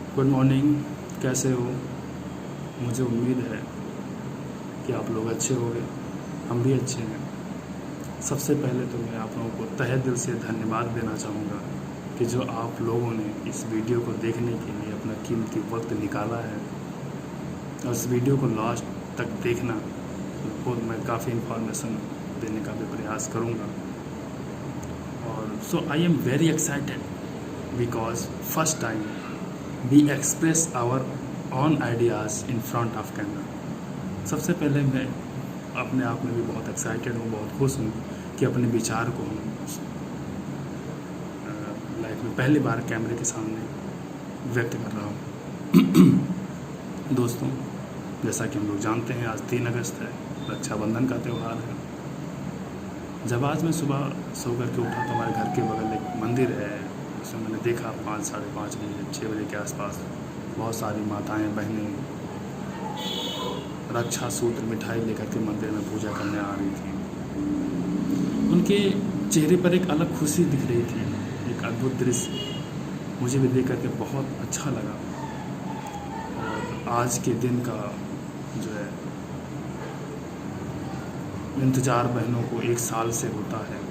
Good morning. कैसे हो? मुझे उम्मीद है कि आप लोग अच्छे होंगे। हम भी अच्छे हैं। सबसे पहले तो मैं आप लोगों को तहे दिल से धन्यवाद देना चाहूँगा कि जो आप लोगों ने इस वीडियो को देखने के लिए अपना कीमती वक्त निकाला है और इस वीडियो को लास्ट तक देखना। खुद मैं काफ़ी इन्फॉर्मेशन देने का भी प्रयास करूँगा। और so I am very excited because first time we express our own ideas in front of camera. सबसे पहले मैं अपने आप में भी बहुत एक्साइटेड हूँ, बहुत खुश हूँ कि अपने विचार को हम लाइफ में पहली बार कैमरे के सामने व्यक्त कर रहा हूँ। दोस्तों, जैसा कि हम लोग जानते हैं आज 3 अगस्त है, रक्षाबंधन का त्यौहार है। जब आज मैं सुबह सो कर के उठा तो हमारे घर के बगल एक मंदिर है, उसमें मैंने देखा 5 साढ़े 5 बजे 6 बजे के आसपास बहुत सारी माताएं बहनें रक्षा सूत्र मिठाई लेकर के मंदिर में पूजा करने आ रही थी। उनके चेहरे पर एक अलग खुशी दिख रही थी, एक अद्भुत दृश्य मुझे भी देख करके बहुत अच्छा लगा। और आज के दिन का जो है इंतज़ार बहनों को 1 साल से होता है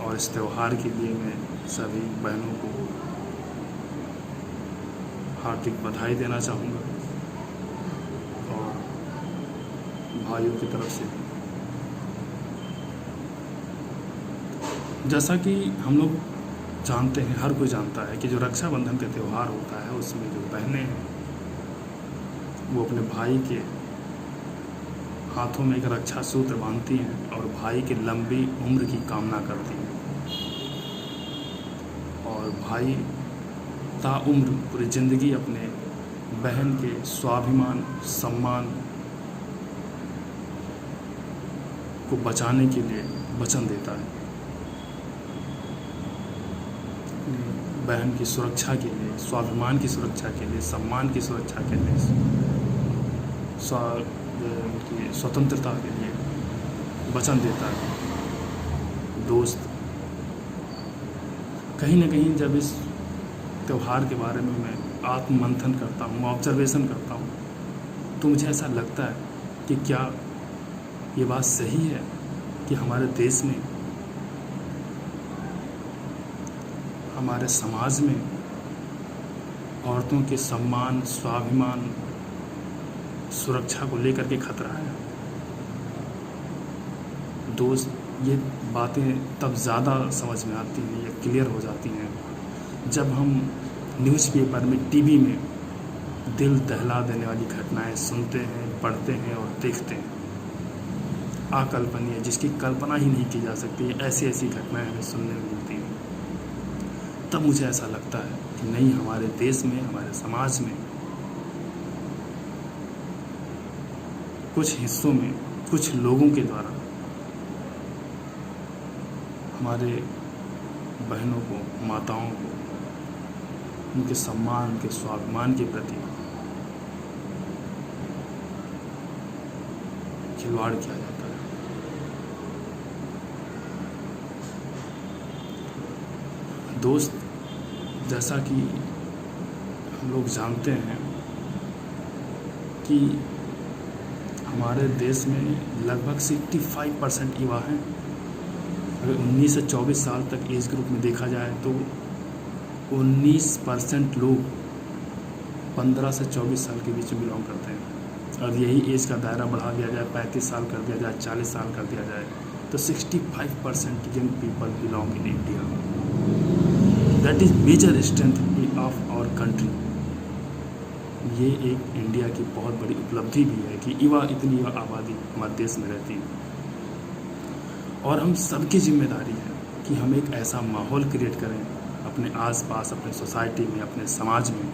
और इस त्यौहार के लिए मैं सभी बहनों को हार्दिक बधाई देना चाहूँगा और भाइयों की तरफ से। जैसा कि हम लोग जानते हैं, हर कोई जानता है कि जो रक्षाबंधन का त्यौहार होता है उसमें जो बहनें हैं वो अपने भाई के हाथों में एक रक्षा सूत्र बांधती हैं और भाई की लंबी उम्र की कामना करती हैं। और भाई ताउम्र पूरी ज़िंदगी अपने बहन के स्वाभिमान सम्मान को बचाने के लिए वचन देता है। बहन की सुरक्षा के लिए, स्वाभिमान की सुरक्षा के लिए, सम्मान की सुरक्षा के लिए, उनकी स्वतंत्रता के लिए वचन देता है। दोस्त, कहीं ना कहीं जब इस त्यौहार के बारे में मैं आत्ममंथन करता हूँ, ऑब्जर्वेशन करता हूँ, तो मुझे ऐसा लगता है कि क्या ये बात सही है कि हमारे देश में, हमारे समाज में औरतों के सम्मान, स्वाभिमान, सुरक्षा को लेकर के खतरा है। दोस्त, ये बातें तब ज़्यादा समझ में आती हैं या क्लियर हो जाती हैं जब हम न्यूज़पेपर में, टीवी में दिल दहला देने वाली घटनाएं सुनते हैं, पढ़ते हैं और देखते हैं। अकल्पनीय, जिसकी कल्पना ही नहीं की जा सकती, ऐसी ऐसी घटनाएं हमें सुनने में मिलती हैं। तब मुझे ऐसा लगता है कि नहीं, हमारे देश में, हमारे समाज में कुछ हिस्सों में, कुछ लोगों के द्वारा हमारे बहनों को, माताओं को, उनके सम्मान, उनके स्वाभिमान के प्रति खिलवाड़ किया जाता है। दोस्त, जैसा कि हम लोग जानते हैं कि हमारे देश में लगभग 65% युवा हैं। अगर 19 से 24 साल तक एज ग्रुप में देखा जाए तो 19% लोग 15 से 24 साल के बीच में बिलोंग करते हैं। और यही एज का दायरा बढ़ा दिया जाए, 35 साल कर दिया जाए, 40 साल कर दिया जाए, तो 65% young people belong in India. That is major strength of our country. ये एक इंडिया की बहुत बड़ी उपलब्धि भी है कि इतनी युवा आबादी हमारे देश में रहती है। और हम सबकी जिम्मेदारी है कि हम एक ऐसा माहौल क्रिएट करें अपने आसपास, अपने सोसाइटी में, अपने समाज में,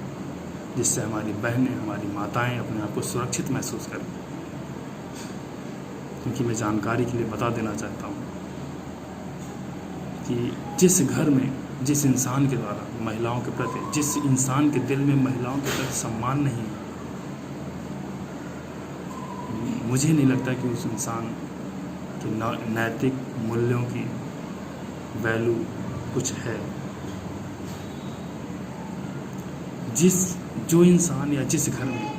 जिससे हमारी बहनें, हमारी माताएं अपने आप को सुरक्षित महसूस करें। क्योंकि मैं जानकारी के लिए बता देना चाहता हूँ कि जिस घर में, जिस इंसान के द्वारा महिलाओं के प्रति, जिस इंसान के दिल में महिलाओं के प्रति सम्मान नहीं है, मुझे नहीं लगता कि उस इंसान के नैतिक मूल्यों की वैल्यू कुछ है। जिस जो इंसान या जिस घर में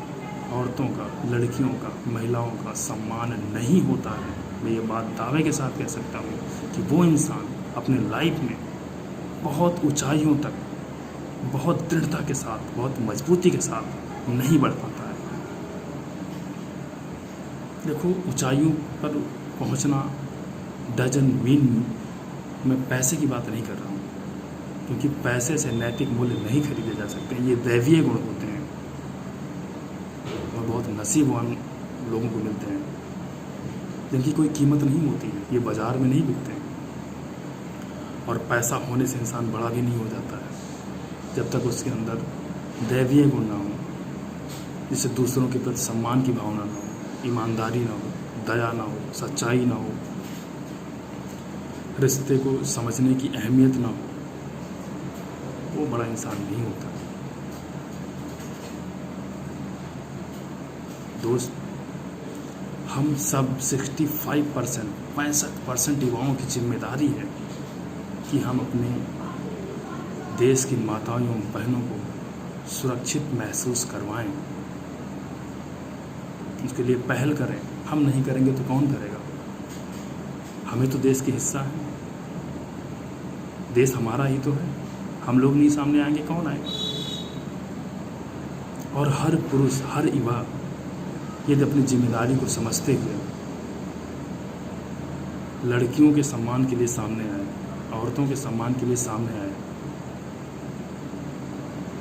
औरतों का, लड़कियों का, महिलाओं का सम्मान नहीं होता है, मैं ये बात दावे के साथ कह सकता हूँ कि वो इंसान अपने लाइफ में बहुत ऊंचाइयों तक, बहुत दृढ़ता के साथ, बहुत मजबूती के साथ नहीं बढ़ पाता है। देखो, ऊंचाइयों पर पहुंचना डजन मीन मैं पैसे की बात नहीं कर रहा हूँ, क्योंकि पैसे से नैतिक मूल्य नहीं खरीदे जा सकते। ये दैवीय गुण होते हैं और बहुत नसीबवान लोगों को मिलते हैं, जिनकी कोई कीमत नहीं होती है। ये बाज़ार में नहीं बिकते हैं। और पैसा होने से इंसान बड़ा भी नहीं हो जाता है जब तक उसके अंदर दैवीय गुण ना हो, जिससे दूसरों के प्रति सम्मान की भावना ना हो, ईमानदारी ना हो, दया ना हो, सच्चाई ना हो, रिश्ते को समझने की अहमियत ना हो, वो बड़ा इंसान नहीं होता। दोस्त, हम सब 65% युवाओं की जिम्मेदारी है कि हम अपने देश की माताओं एवं बहनों को सुरक्षित महसूस करवाएं, उसके लिए पहल करें। हम नहीं करेंगे तो कौन करेगा? हमें तो देश के हिस्सा है, देश हमारा ही तो है। हम लोग नहीं सामने आएंगे, कौन आएगा? और हर पुरुष, हर युवा यदि अपनी जिम्मेदारी को समझते हुए लड़कियों के सम्मान के लिए सामने आए, औरतों के सम्मान के लिए सामने आए,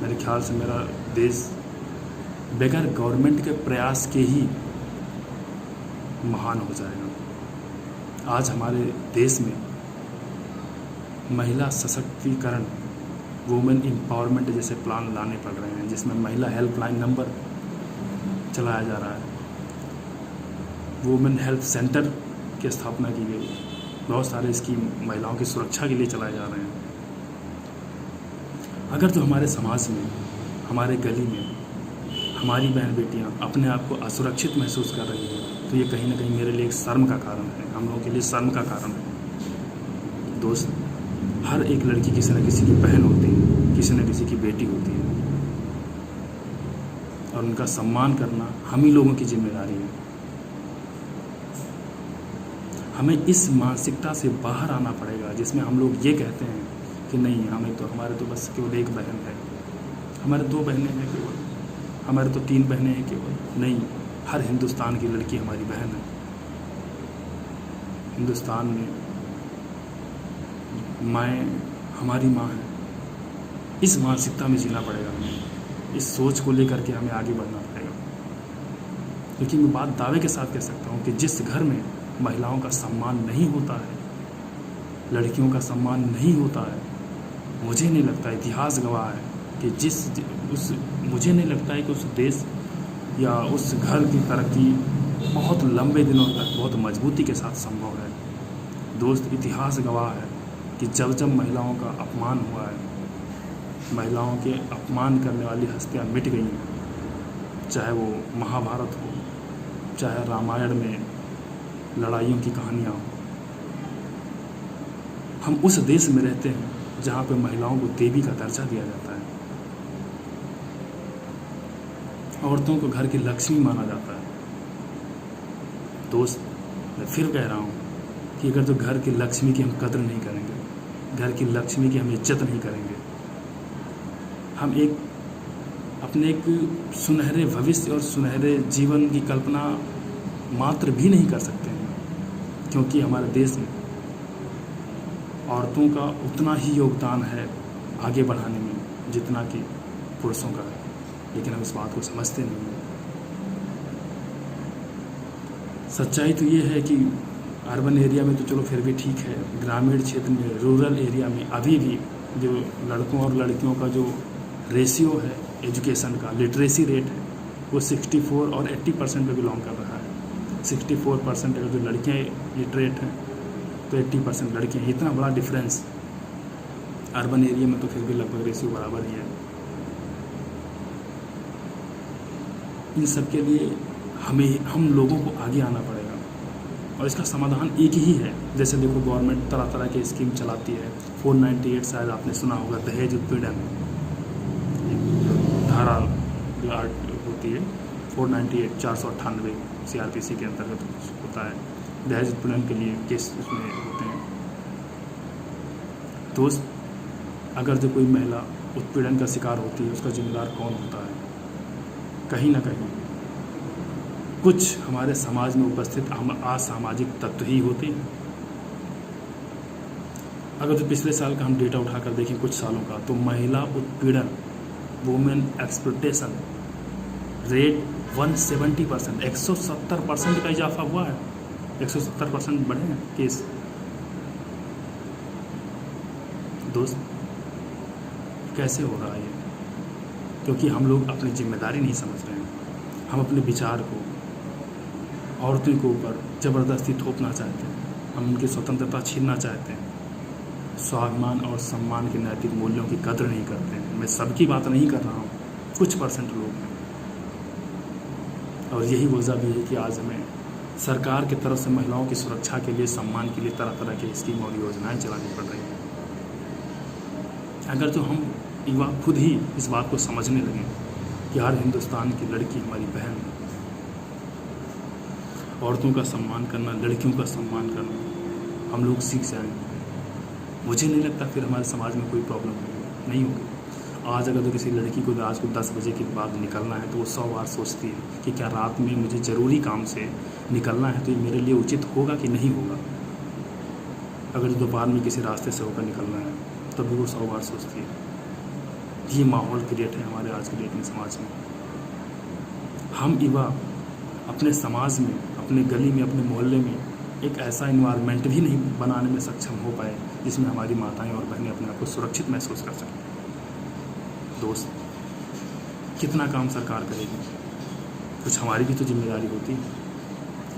मेरे ख्याल से मेरा देश बगैर गवर्नमेंट के प्रयास के ही महान हो जाएगा। आज हमारे देश में महिला सशक्तिकरण, वुमेन एम्पावरमेंट जैसे प्लान लाने पड़ रहे हैं, जिसमें महिला हेल्पलाइन नंबर चलाया जा रहा है, वुमेन हेल्थ सेंटर की स्थापना की गई, बहुत सारे स्कीम महिलाओं की सुरक्षा के लिए चलाए जा रहे हैं। अगर जो हमारे समाज में, हमारे गली में हमारी बहन बेटियां अपने आप को असुरक्षित महसूस कर रही हैं, तो ये कहीं ना कहीं मेरे लिए एक शर्म का कारण है, हम लोगों के लिए शर्म का कारण है। दोस्त, हर एक लड़की किसी न किसी की बहन होती है, किसी न किसी की बेटी होती है, और उनका सम्मान करना हम ही लोगों की जिम्मेदारी है। हमें इस मानसिकता से बाहर आना पड़ेगा जिसमें हम लोग ये कहते हैं कि नहीं, हमारे तो बस केवल एक बहन है, हमारे 2 बहनें हैं केवल, हमारे तो 3 बहनें हैं केवल। नहीं, हर हिंदुस्तान की लड़की हमारी बहन है। हिंदुस्तान में माएँ हमारी माँ है। इस मानसिकता में जीना पड़ेगा हमें, इस सोच को लेकर के हमें आगे बढ़ना पड़ेगा। क्योंकि मैं बात दावे के साथ कह सकता हूँ कि जिस घर में महिलाओं का सम्मान नहीं होता है, लड़कियों का सम्मान नहीं होता है, मुझे नहीं लगता, इतिहास गवाह है कि मुझे नहीं लगता है कि उस देश या उस घर की तरक्की बहुत लंबे दिनों तक बहुत मजबूती के साथ संभव है। दोस्त, इतिहास गवाह है कि जब जब महिलाओं का अपमान हुआ है, महिलाओं के अपमान करने वाली हस्तियाँ मिट गई हैं, चाहे वो महाभारत हो, चाहे रामायण में लड़ाइयों की कहानियाँ हो। हम उस देश में रहते हैं जहाँ पे महिलाओं को देवी का दर्जा दिया जाता है, औरतों को घर की लक्ष्मी माना जाता है। दोस्त, मैं फिर कह रहा हूँ कि अगर जो घर की लक्ष्मी की हम कदर नहीं करेंगे, घर की लक्ष्मी की हम इज्जत नहीं करेंगे, हम अपने एक सुनहरे भविष्य और सुनहरे जीवन की कल्पना मात्र भी नहीं कर सकते हैं। क्योंकि हमारे देश में औरतों का उतना ही योगदान है आगे बढ़ाने में जितना कि पुरुषों का है, लेकिन हम इस बात को समझते नहीं हैं। सच्चाई तो ये है कि अर्बन एरिया में तो चलो फिर भी ठीक है, ग्रामीण क्षेत्र में, रूरल एरिया में अभी भी जो लड़कों और लड़कियों का जो रेशियो है एजुकेशन का, लिटरेसी रेट है, वो 64 और 80% पे बिलोंग कर रहा है। 64% अगर जो लड़कियाँ लिटरेट हैं तो 80% लड़कियाँ। इतना बड़ा डिफरेंस अर्बन एरिया में तो फिर भी लगभग रेशियो बराबर ही है। इन सब के लिए हम लोगों को आगे आना पड़ेगा, और इसका समाधान एक ही है। जैसे देखो, गवर्नमेंट तरह तरह के स्कीम चलाती है। 498 शायद आपने सुना होगा, दहेज उत्पीड़न धारा जो आर्ट होती है 498 498 CRPC के अंतर्गत होता है, दहेज उत्पीड़न के लिए केस उसमें होते हैं। दोस्त, अगर जो कोई महिला उत्पीड़न का शिकार होती है उसका जिम्मेदार कौन होता है? कहीं ना कहीं कुछ हमारे समाज में उपस्थित असामाजिक तत्व ही होते हैं। अगर जो पिछले साल का हम डेटा उठाकर देखें कुछ सालों का, तो महिला उत्पीड़न, वुमेन एक्सप्लॉयटेशन रेट 170%, 170% का इजाफा हुआ है। 170% बढ़े हैं केस। दोस्त, कैसे हो रहा है ये? क्योंकि हम लोग अपनी जिम्मेदारी नहीं समझ रहे हैं। हम अपने विचार को औरतों के ऊपर ज़बरदस्ती थोपना चाहते हैं। हम उनकी स्वतंत्रता छीनना चाहते हैं। स्वाभिमान और सम्मान के नैतिक मूल्यों की कदर नहीं करते हैं। मैं सबकी बात नहीं कर रहा हूँ, कुछ परसेंट लोग हैं। और यही वजह भी है कि आज हमें सरकार की तरफ से महिलाओं की सुरक्षा के लिए, सम्मान के लिए तरह तरह की स्कीम और योजनाएं चलानी पड़ रही हैं। अगर जो हम युवा खुद ही इस बात को समझने लगें कि हर हिंदुस्तान की लड़की हमारी बहन है, औरतों का सम्मान करना, लड़कियों का सम्मान करना हम लोग सीख जाएंगे, मुझे नहीं लगता फिर हमारे समाज में कोई प्रॉब्लम नहीं होगी। आज अगर तो किसी लड़की को आज को 10 बजे के बाद निकलना है तो वो 100 बार सोचती है कि क्या रात में मुझे ज़रूरी काम से निकलना है तो ये मेरे लिए उचित होगा कि नहीं होगा। अगर दोपहर में किसी रास्ते से होकर निकलना है तब भी वो 100 बार सोचती है। ये माहौल क्रिएट है हमारे आज के डेट में समाज में। हम युवा अपने समाज में, अपने गली में, अपने मोहल्ले में एक ऐसा इन्वायरमेंट भी नहीं बनाने में सक्षम हो पाए जिसमें हमारी माताएं और बहनें अपने आप को सुरक्षित महसूस कर सकें। दोस्त, कितना काम सरकार करेगी? कुछ हमारी भी तो जिम्मेदारी होती है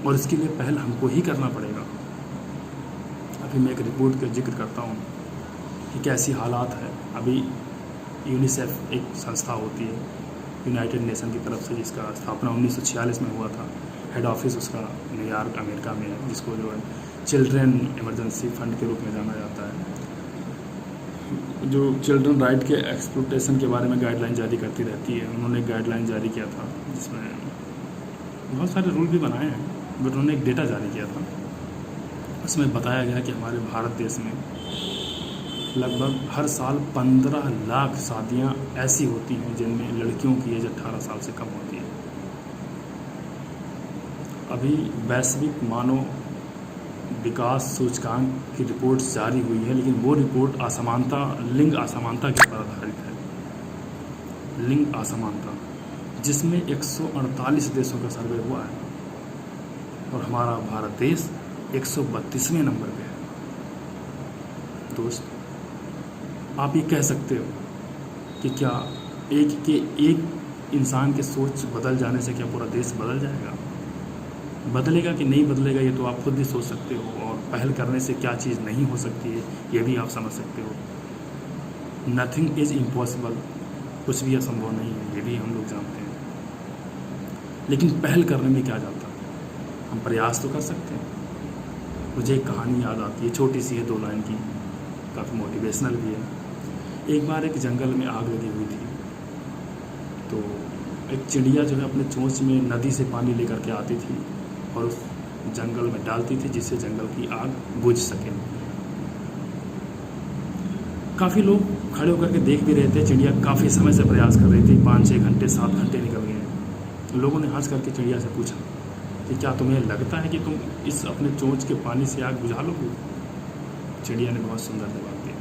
और इसके लिए पहल हमको ही करना पड़ेगा। अभी मैं एक रिपोर्ट का जिक्र करता हूँ कि कैसी हालात है। अभी यूनिसेफ एक संस्था होती है यूनाइटेड नेशन की तरफ से, जिसका स्थापना 1946 में हुआ था। हेड ऑफिस उसका न्यूयॉर्क अमेरिका में है, जिसको जो है चिल्ड्रन इमरजेंसी फंड के रूप में जाना जाता है, जो चिल्ड्रन राइट के एक्सप्लॉयटेशन के बारे में गाइडलाइन जारी करती रहती है। उन्होंने एक गाइडलाइन जारी किया था जिसमें बहुत सारे रूल भी बनाए हैं, बट उन्होंने एक डेटा जारी किया था। उसमें बताया गया कि हमारे भारत देश में लगभग हर साल 15 लाख शादियां ऐसी होती हैं जिनमें लड़कियों की एज 18 साल से कम होती है। अभी वैश्विक मानव विकास सूचकांक की रिपोर्ट जारी हुई है, लेकिन वो रिपोर्ट असमानता, लिंग असमानता के ऊपर आधारित है। लिंग असमानता, जिसमें 148 देशों का सर्वे हुआ है और हमारा भारत देश 132वें नंबर पे है। दोस्त, आप ये कह सकते हो कि क्या एक इंसान के सोच बदल जाने से क्या पूरा देश बदल जाएगा? बदलेगा कि नहीं बदलेगा ये तो आप खुद भी सोच सकते हो, और पहल करने से क्या चीज़ नहीं हो सकती है ये भी आप समझ सकते हो। नथिंग इज़ इम्पॉसिबल, कुछ भी असंभव नहीं है, ये भी हम लोग जानते हैं। लेकिन पहल करने में क्या जाता है? हम प्रयास तो कर सकते हैं। मुझे एक कहानी याद आती है, छोटी सी है, 2 लाइन की, काफ़ी मोटिवेशनल भी है। एक बार एक जंगल में आग लगी हुई थी, तो एक चिड़िया जो है अपने चोंच में नदी से पानी लेकर के आती थी और उस जंगल में डालती थी जिससे जंगल की आग बुझ सके। काफ़ी लोग खड़े होकर के देख भी रहे थे। चिड़िया काफ़ी समय से प्रयास कर रही थी, 5-6 घंटे 7 घंटे निकल गए। लोगों ने हंस करके चिड़िया से पूछा कि क्या तुम्हें लगता है कि तुम इस अपने चोंच के पानी से आग बुझा लोगे? चिड़िया ने बहुत सुंदर जवाब दिया,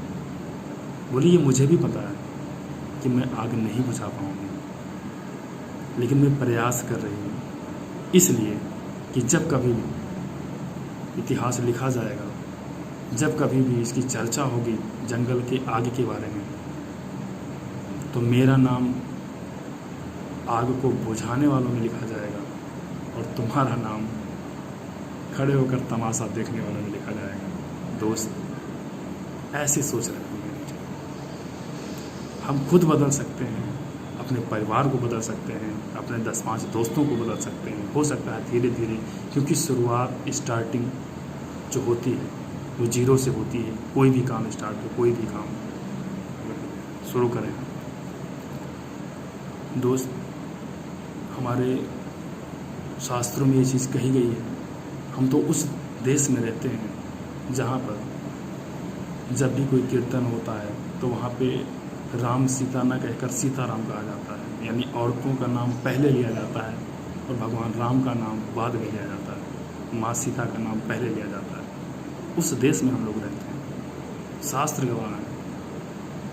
बोली ये मुझे भी पता है कि मैं आग नहीं बुझा पाऊंगी, लेकिन मैं प्रयास कर रही हूँ, इसलिए कि जब कभी भी इतिहास लिखा जाएगा, जब कभी भी इसकी चर्चा होगी जंगल के आग के बारे में, तो मेरा नाम आग को बुझाने वालों में लिखा जाएगा और तुम्हारा नाम खड़े होकर तमाशा देखने वालों में लिखा जाएगा। दोस्त, ऐसी सोच रखनी चाहिए। हम खुद बदल सकते हैं, अपने परिवार को बदल सकते हैं, अपने 10-5 दोस्तों को बदल सकते हैं। हो सकता है धीरे धीरे, क्योंकि शुरुआत, स्टार्टिंग जो होती है वो 0 से होती है। कोई भी काम स्टार्ट हो, कोई भी काम शुरू करें। दोस्त, हमारे शास्त्रों में ये चीज़ कही गई है। हम तो उस देश में रहते हैं जहाँ पर जब भी कोई कीर्तन होता है तो वहाँ पे राम सीता न कहकर सीताराम कहा जाता है, यानी औरतों का नाम पहले लिया जाता है और भगवान राम का नाम बाद में लिया जाता है, माँ सीता का नाम पहले लिया जाता है। उस देश में हम लोग रहते हैं। शास्त्र गवाह है,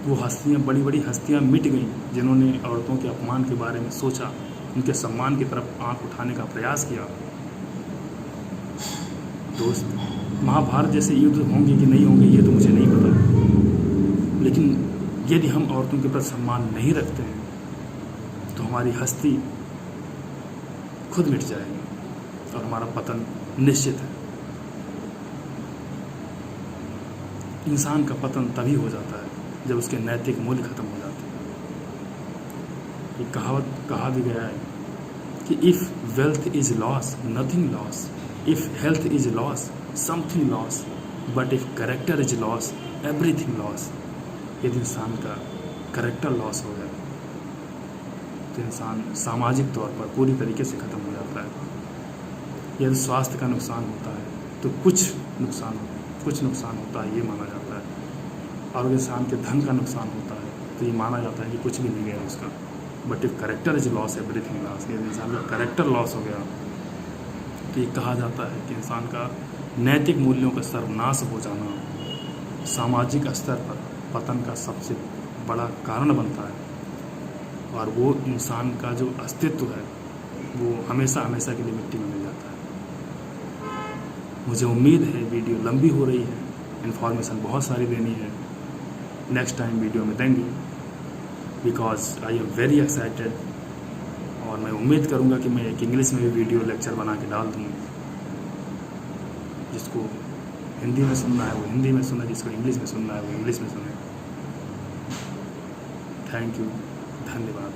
वो हस्तियाँ, बड़ी बड़ी हस्तियाँ मिट गईं जिन्होंने औरतों के अपमान के बारे में सोचा, उनके सम्मान की तरफ आंख उठाने का प्रयास किया। दोस्त, महाभारत जैसे युद्ध होंगे कि नहीं होंगे ये तो मुझे नहीं पता, लेकिन यदि हम औरतों के प्रति सम्मान नहीं रखते हैं तो हमारी हस्ती खुद मिट जाएगी और हमारा पतन निश्चित है। इंसान का पतन तभी हो जाता है जब उसके नैतिक मूल्य खत्म हो जाते हैं। एक कहावत कहा भी गया है कि if wealth is loss nothing loss, if health is loss something loss, but if character is loss everything loss. यदि इंसान का करेक्टर लॉस हो जाए तो इंसान सामाजिक तौर पर पूरी तरीके से ख़त्म हो जाता है। यदि स्वास्थ्य का नुकसान होता है तो कुछ नुकसान होता है, ये माना जाता है। और अगर इंसान के धन का नुकसान होता है तो ये माना जाता है कि कुछ भी नहीं गया उसका। But if character is loss everything loss, यदि इंसान का करेक्टर लॉस हो गया तो ये कहा जाता है कि इंसान का नैतिक मूल्यों का सर्वनाश हो जाना सामाजिक स्तर पर पतन का सबसे बड़ा कारण बनता है, और वो इंसान का जो अस्तित्व है वो हमेशा हमेशा के लिए मिट्टी में मिल जाता है। मुझे उम्मीद है वीडियो लंबी हो रही है, इन्फॉर्मेशन बहुत सारी देनी है, नेक्स्ट टाइम वीडियो में देंगे, because I am very excited. और मैं उम्मीद करूँगा कि मैं एक इंग्लिश में भी वीडियो लेक्चर बना के डाल दूँ। जिसको हिंदी में सुनना है वो हिंदी में सुने, जिसको इंग्लिश में सुनना है वो इंग्लिश में सुने। थैंक यू, धन्यवाद।